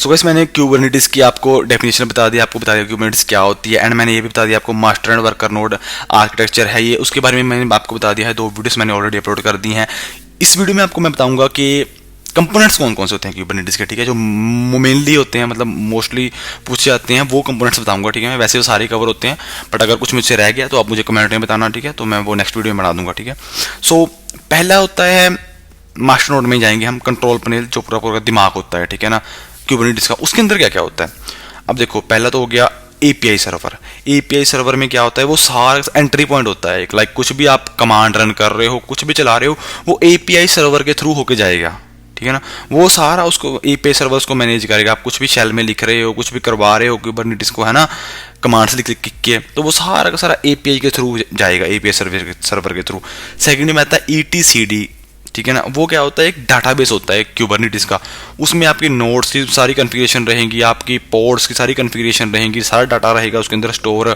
So guys मैंने Kubernetes की आपको डेफिनेशन बता दी, आपको बता दिया क्यूबरनेटिस क्या होती है, एंड मैंने ये भी बता दिया आपको master and worker node architecture है ये, उसके बारे में मैंने आपको बता दिया है। 2 वीडियोस मैंने ऑलरेडी अपलोड कर दी हैं। इस वीडियो में आपको मैं बताऊंगा कि कंपोनेंट्स कौन कौन से होते हैं क्यूबरनेटिस के, ठीक है, जो मेनली होते हैं, मतलब मोस्टली पूछे जाते हैं, वो कंपोनेंट्स बताऊंगा, ठीक है। वैसे वो सारे कवर होते हैं, बट अगर कुछ मुझसे रह गया तो आप मुझे कमेंट में बताना, ठीक है, तो मैं वो नेक्स्ट वीडियो में बना दूंगा, ठीक है। सो पहला होता है मास्टर नोड में जाएंगे हम, कंट्रोल पैनल, जो पूरा दिमाग होता है, ठीक है ना, क्यूबरनेटिस का। उसके अंदर क्या क्या होता है, अब देखो, पहला तो हो गया एपीआई सर्वर। एपीआई सर्वर में क्या होता है, वो सारा एंट्री पॉइंट होता है, लाइक कुछ भी आप कमांड रन कर रहे हो, कुछ भी चला रहे हो, वो एपीआई सर्वर के थ्रू होके जाएगा, ठीक है ना। वो सारा उसको एपीआई सर्वर को मैनेज करेगा। आप कुछ भी शेल में लिख रहे हो, कुछ भी करवा रहे हो क्यूबरनेटिस को, है ना, कमांड्स लिख के, तो वो सारा का सारा एपीआई के थ्रू जाएगा, एपीआई सर्वर के थ्रू। सेकंड में आता है ईटीसीडी, ठीक है ना। वो क्या होता है, एक डाटाबेस होता है क्यूबरनेटिस का। उसमें आपकी नोड्स की सारी कॉन्फ़िगरेशन रहेंगी, आपकी पोर्ट्स की सारी कॉन्फ़िगरेशन रहेंगी, सारा डाटा रहेगा उसके अंदर स्टोर,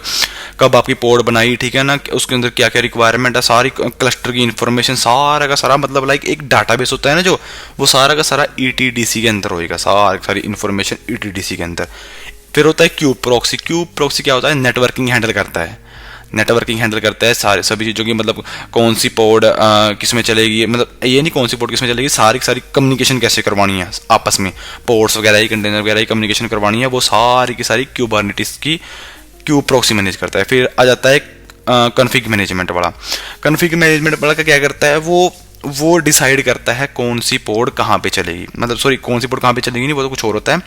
कब आपकी पोर्ट बनाई, ठीक है ना, उसके अंदर क्या क्या रिक्वायरमेंट है, सारी क्लस्टर की इन्फॉर्मेशन, सारा का सारा, मतलब लाइक एक डाटाबेस होता है ना जो, वो सारा का सारा ईटीडीसी के अंदर होएगा, सारी इन्फॉर्मेशन ईटीडीसी के अंदर। फिर होता है क्यूब प्रॉक्सी। क्यूब प्रॉक्सी क्या होता है, नेटवर्किंग हैंडल करता है, नेटवर्किंग हैंडल करता है सारे सभी चीज़ों की, मतलब कौन सी पोर्ट किस में चलेगी, मतलब ये नहीं कौन सी पोर्ट किस में चलेगी, सारी सारी कम्युनिकेशन कैसे करवानी है आपस में, पोर्ट्स वगैरह, कंटेनर वगैरह की कम्युनिकेशन करवानी है, वो सारी की सारी क्यूबरनेटिस की क्यूब प्रॉक्सी मैनेज करता है। फिर आ जाता है कॉन्फ़िग मैनेजमेंट वाला। कॉन्फ़िग मैनेजमेंट वाला का क्या करता है, वो डिसाइड करता है कौन सी पोर्ट कहाँ पे चलेगी, मतलब सॉरी, कौन सी पोर्ट कहाँ पे चलेगी नहीं, वो तो कुछ और होता है।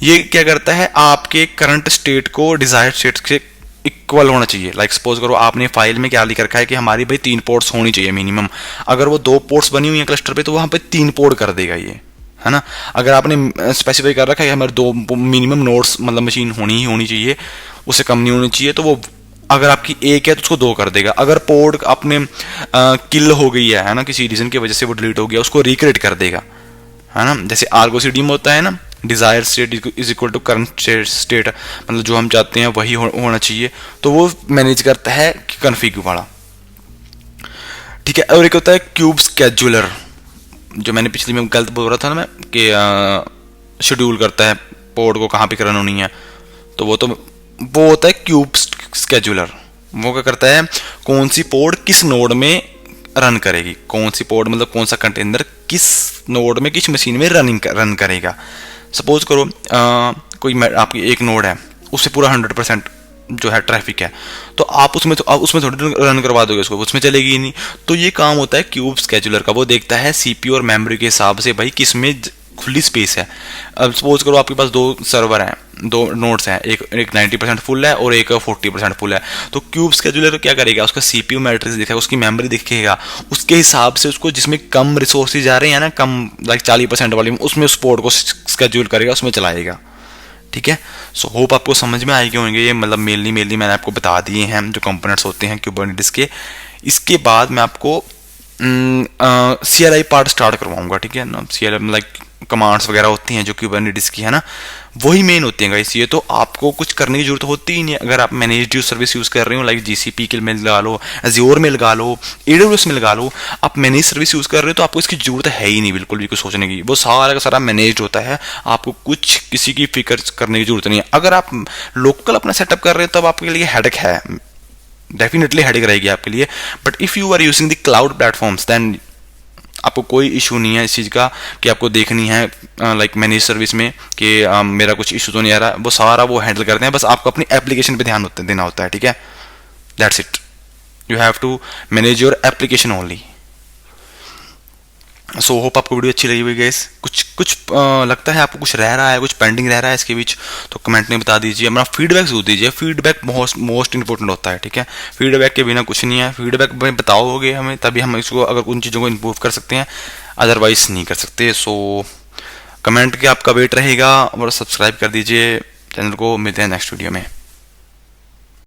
ये क्या करता है, आपके करंट स्टेट को डिजायर्ड स्टेट से इक्वल होना चाहिए। लाइक सपोज करो आपने फाइल में क्या लिख रखा है कि हमारी भाई 3 पोर्ट्स होनी चाहिए मिनिमम, अगर वो 2 पोर्ट्स बनी हुई है क्लस्टर पे, तो वहां पे 3 पोर्ट कर देगा ये, है ना। अगर आपने स्पेसिफाई कर रखा है कि हमारे 2 मिनिमम नोड्स, मतलब मशीन होनी ही होनी चाहिए, उससे कम नहीं होनी चाहिए, तो वो अगर आपकी 1 है तो उसको 2 कर देगा। अगर पोर्ट अपने किल हो गई है ना, किसी रीजन की वजह से वो डिलीट हो गया, उसको रिक्रिएट कर देगा, है ना। जैसे आर्गो सीडी में होता है ना, desire state is equal to current state, मतलब जो हम चाहते हैं वही होना चाहिए, तो वो मैनेज करता है कॉन्फ़िग वाला, ठीक है। और एक होता है क्यूब स्केड्यूलर, जो मैंने पिछली में गलत बोल रहा था ना मैं, कि शेड्यूल करता है पोर्ट को कहाँ पे रन होनी है, तो वो होता है क्यूब स्केड्यूलर। वो क्या करता है, कौन सी पोर्ट किस नोड में रन करेगी, कौन सी पोर्ट मतलब कौन सा कंटेनर किस नोड में किस मशीन में रन करेगा। सपोज करो कोई आपकी एक नोड है, उससे पूरा 100% जो है ट्रैफिक है, तो आप उसमें थोड़ी रन करवा दोगे उसको, उसमें चलेगी ही नहीं। तो ये काम होता है क्यूब स्केड्यूलर का। वो देखता है सीपीयू और मेमोरी के हिसाब से भाई किस में खुली स्पेस है। अब सपोज करो आपके पास 2 सर्वर हैं, 2 नोड्स हैं, एक 90% फुल है और एक 40% फुल है, तो क्यूब स्केड्यूलर क्या करेगा, उसका सीपीयू मैट्रिक्स दिखेगा, उसकी मेमोरी दिखेगा, उसके हिसाब से उसको जिसमें कम रिसोर्सेज आ रहे हैं ना, कम लाइक 40% वाली, उसमें उस पोर्ट को स्केड्यूल करेगा, उसमें चलाएगा, ठीक है। सो होप आपको समझ में आएंगे होंगे ये, मतलब मेनली मैंने आपको बता दिए हैं जो कंपोनेंट्स होते हैं क्यूबरनेटिस के। इसके बाद मैं आपको CLI पार्ट स्टार्ट करवाऊंगा, ठीक है ना। CLI लाइक कमांड्स वगैरह होती हैं जो क्यूबरनेटिस की, है ना, वही मेन होती हैं गाइस। ये तो आपको कुछ करने की जरूरत होती ही नहीं। अगर आप मैनेज्ड सर्विस यूज कर रहे हो, लाइक GCP के में लगा लो, Azure में लगा लो, AWS में लगा लो, आप मैनेज सर्विस यूज कर रहे हो, तो आपको इसकी जरूरत है ही नहीं बिल्कुल भी कुछ सोचने की। वो सारा का सारा मैनेज्ड होता है, आपको कुछ किसी की फिक्र करने की जरूरत नहीं है। अगर आप लोकल अपना सेटअप कर रहे हो तब आपके लिए हेडेक है, डेफिनेटली हेडेक रहेगी आपके लिए। But if you are using the cloud platforms, then आपको कोई इशू नहीं है इस चीज़ का कि आपको देखनी है लाइक मैनेज सर्विस में कि मेरा कुछ इशू तो नहीं आ रहा। वो सारा वो हैंडल करते हैं, बस आपको अपनी एप्लीकेशन पे ध्यान देना होता है, ठीक है। That's it, you have to manage your application only. So hope आपको वीडियो अच्छी लगी हुई गाइस। कुछ लगता है आपको कुछ रह रहा है, कुछ पेंडिंग रह रहा है इसके बीच, तो कमेंट में बता दीजिए। अपना फीडबैक जरूर दीजिए, फीडबैक मोस्ट इंपॉर्टेंट होता है, ठीक है। फीडबैक के बिना कुछ नहीं है। फीडबैक में बताओगे हमें, तभी हम इसको अगर उन चीज़ों को इम्प्रूव कर सकते हैं, अदरवाइज नहीं कर सकते। सो कमेंट के आपका वेट रहेगा और सब्सक्राइब कर दीजिए चैनल को। मिलते हैं नेक्स्ट वीडियो में।